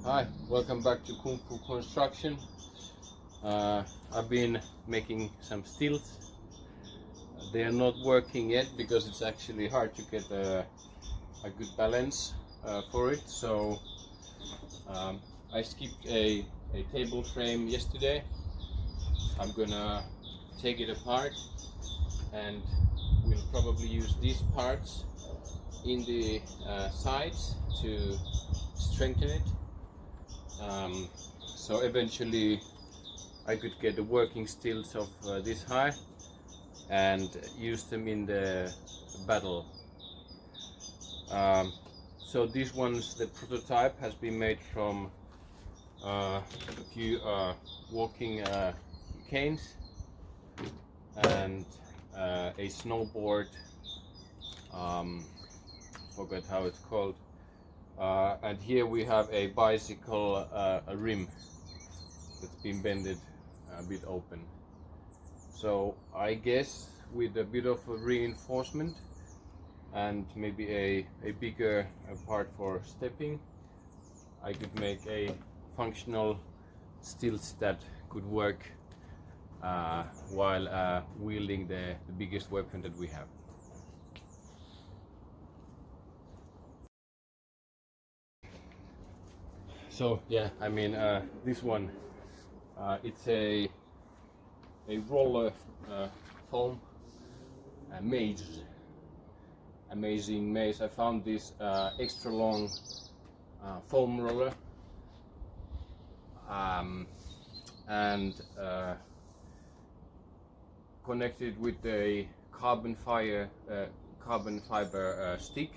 Hi, welcome back to Kung Fu Construction. I've been making some stilts. They are not working yet because it's actually hard to get a good balance for it. So I skipped a table frame yesterday. I'm gonna take it apart and we'll probably use these parts in the sides to strengthen it. So eventually I could get the working stilts of this high and use them in the battle. So these ones, the prototype has been made from a few walking canes and a snowboard, forgot how it's called. And here we have a bicycle a rim that's been bended a bit open. So I guess with a bit of a reinforcement and maybe a bigger part for stepping, I could make a functional stilts that could work while wielding the biggest weapon that we have. So yeah, I mean this one, it's a roller foam maze, amazing maze. I found this extra long foam roller and connected with a carbon fiber stick.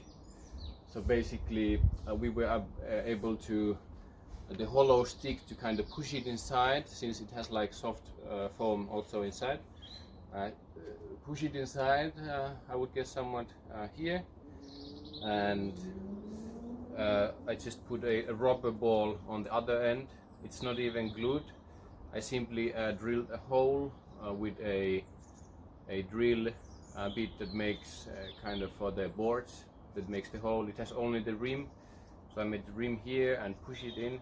So basically we were able to the hollow stick to kind of push it inside, since it has like soft foam also inside. Push it inside, I would guess somewhat here, and I just put a rubber ball on the other end. It's not even glued. I simply drilled a hole with a drill bit that makes kind of for the boards, that makes the hole. It has only the rim, so I made the rim here and push it in.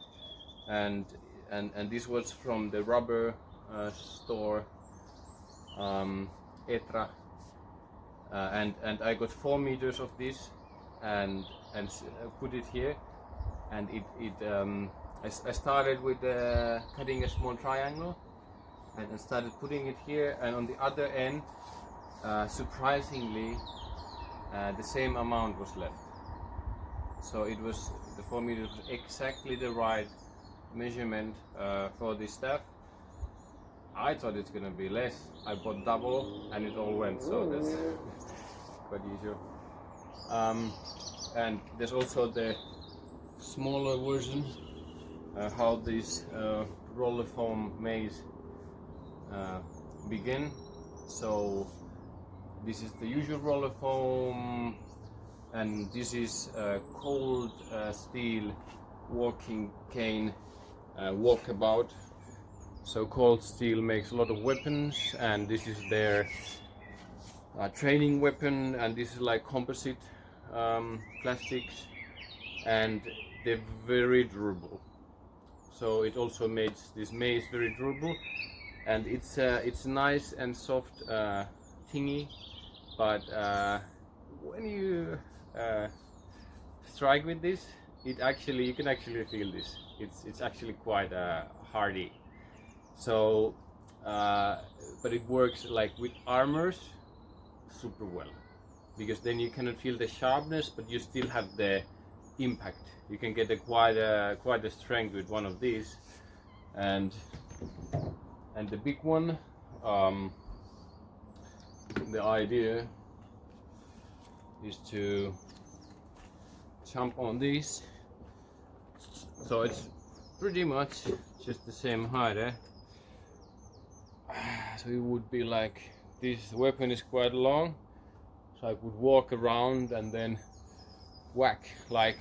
And this was from the rubber store, Etra, and I got 4 meters of this and put it here, and I started with cutting a small triangle and started putting it here, and on the other end, surprisingly, the same amount was left. So it was, the 4 meters was exactly the right measurement for this stuff. I thought it's gonna be less. I bought double and it all went, so that's quite usual. And there's also the smaller version, how this rollerfoam maze begin. So this is the usual rollerfoam, and this is cold steel walking cane walkabout. So cold steel makes a lot of weapons, and this is their training weapon, and this is like composite plastics, and they're very durable. So it also makes this maze very durable, and it's nice and soft thingy, but when you strike with this, you can actually feel this. It's actually quite hardy. So but it works like with armors super well, because then you cannot feel the sharpness, but you still have the impact. You can get quite a strength with one of these, and the big one, the idea is to jump on these. So it's pretty much just the same height, eh? So it would be like, this weapon is quite long, so I would walk around and then whack like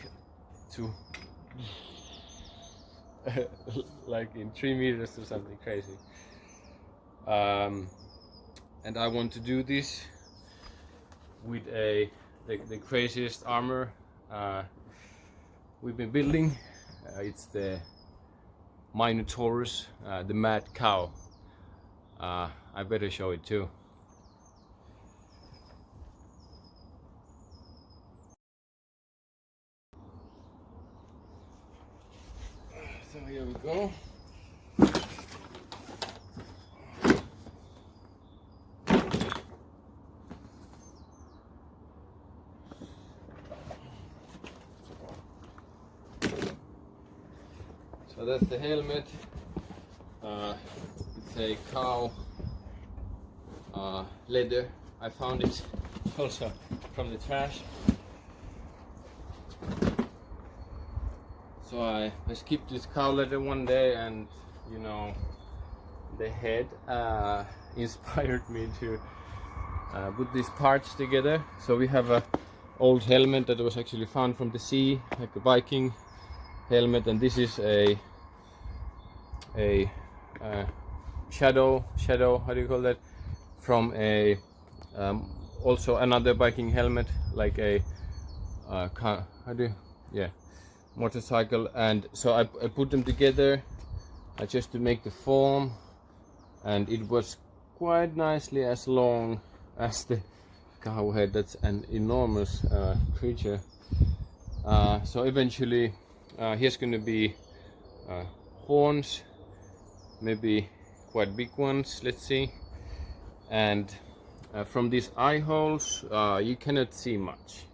to like in 3 meters or something crazy. And I want to do this with the craziest armor we've been building, It's the minotaurus, the mad cow. I better show it too. So here we go. So that's the helmet. It's a cow leather. I found it also from the trash. So I skipped this cow leather one day, and you know, the head inspired me to put these parts together. So we have a old helmet that was actually found from the sea, like a Viking helmet, and this is a shadow, how do you call that, from a also another Viking helmet, like a motorcycle. And so I put them together just to make the form, and it was quite nicely as long as the cow head. That's an enormous creature. So eventually here's going to be horns, maybe quite big ones, let's see. And from these eye holes you cannot see much,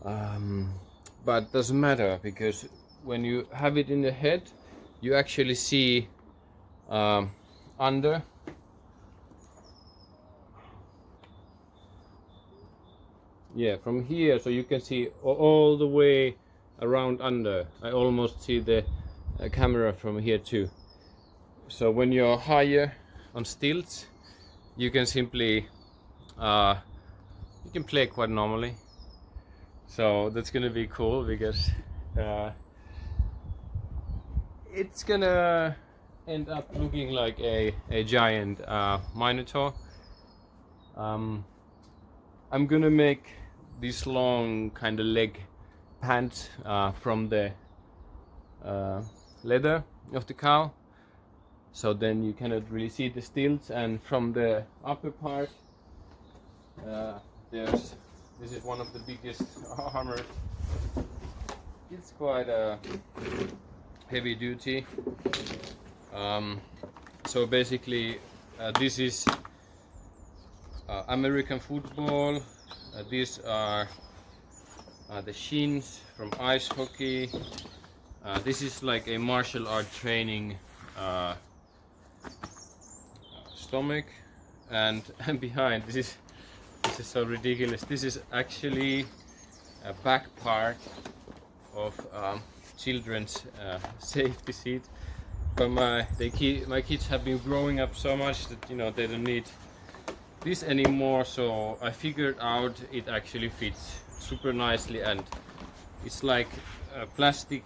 but doesn't matter, because when you have it in the head you actually see under. Yeah, from here, so you can see all the way around under. I almost see the camera from here too. So when you're higher on stilts, you can simply you can play quite normally. So that's gonna be cool, because it's gonna end up looking like a giant minotaur. I'm gonna make these long kind of leg pants from the leather of the cow, so then you cannot really see the stilts. And from the upper part, this is one of the biggest armor. It's quite heavy duty. So basically this is American football. These are the shins from ice hockey. This is like a martial art training stomach, and behind, this is so ridiculous. This is actually a back part of children's safety seat. But my kids have been growing up so much that, you know, they don't need this anymore, so I figured out it actually fits super nicely, and it's like plastic,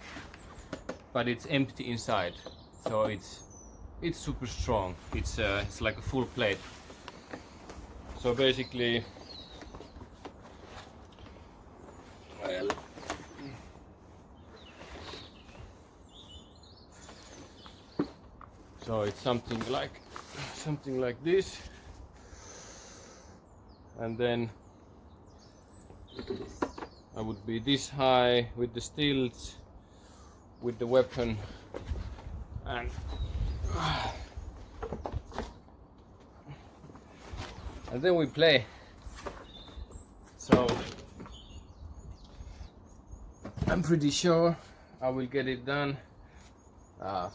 but it's empty inside, so it's super strong. It's like a full plate. So basically, well, so it's something like this. And then I would be this high with the stilts, with the weapon, and then we play. So I'm pretty sure I will get it done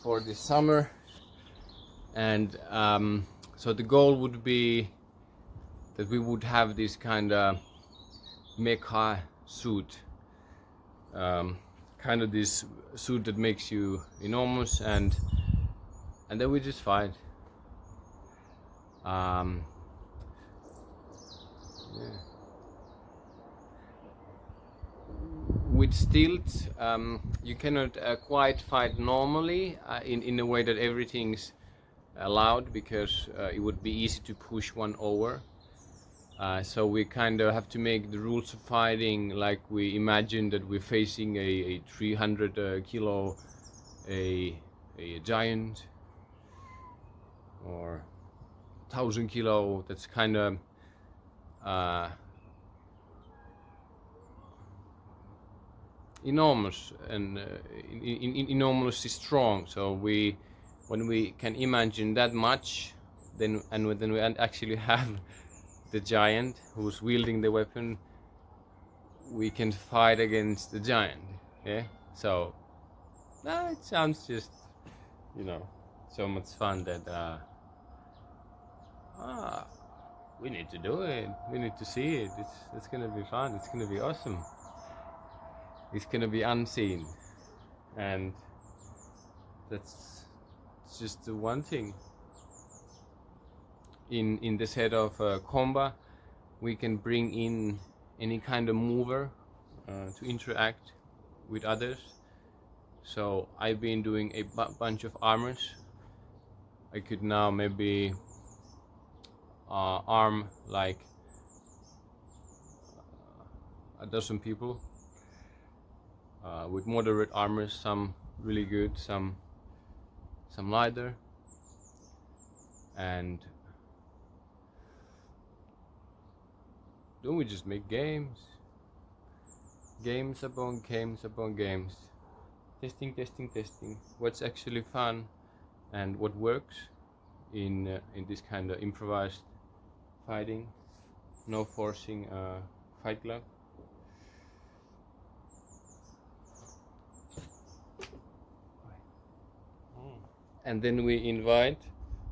for this summer. And so the goal would be that we would have this kind of mecha suit, kind of this suit that makes you enormous, and then we just fight. Yeah. With stilts, you cannot quite fight normally in a way that everything's allowed, because it would be easy to push one over. So we kind of have to make the rules of fighting like we imagine that we're facing a 300 kilo a giant, or 1,000 kilo. That's kind of enormous and enormously strong. So when we can imagine that much, then we actually have the giant who's wielding the weapon, we can fight against the giant. Yeah. So it sounds just, so much fun that we need to do it. We need to see it. It's gonna be fun. It's gonna be awesome. It's gonna be unseen, and that's just the one thing. In the set of Komba, we can bring in any kind of mover to interact with others. So I've been doing a bunch of armors. I could now maybe arm like a dozen people with moderate armors, some really good, some lighter, and don't we just make games upon games upon games, testing what's actually fun and what works in this kind of improvised fighting. No forcing Fight Club. And then we invite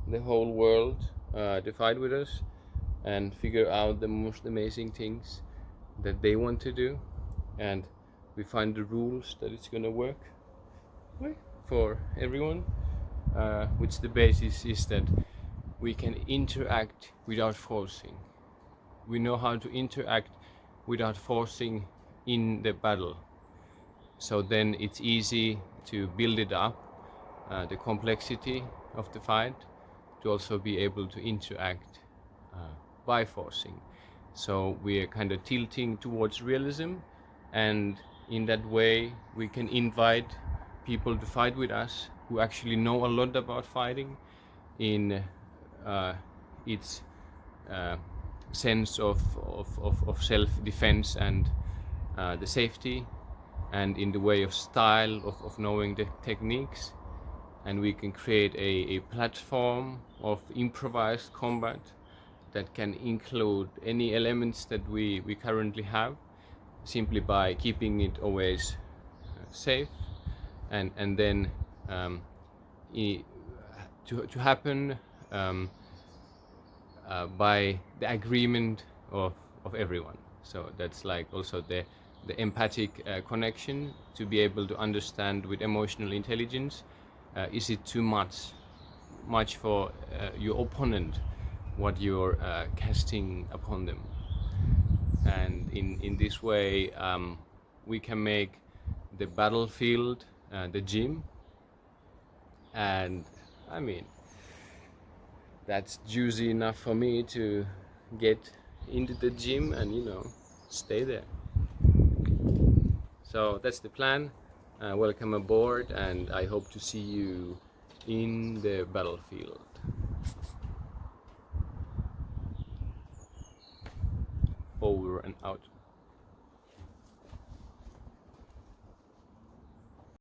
the whole world to fight with us and figure out the most amazing things that they want to do, and we find the rules that it's gonna work for everyone, which the basis is that we can interact without forcing. We know how to interact without forcing in the battle, so then it's easy to build it up, the complexity of the fight, to also be able to interact by forcing. So we're kind of tilting towards realism, and in that way we can invite people to fight with us who actually know a lot about fighting in its sense of self-defense and the safety, and in the way of style of knowing the techniques. And we can create a platform of improvised combat that can include any elements that we currently have, simply by keeping it always safe, and then to happen by the agreement of everyone. So that's like also the empathic connection, to be able to understand with emotional intelligence, is it too much for your opponent, what you're casting upon them. And in this way we can make the battlefield the gym. And I mean, that's juicy enough for me to get into the gym and stay there. So that's the plan. Welcome aboard, and I hope to see you in the battlefield. Over and out.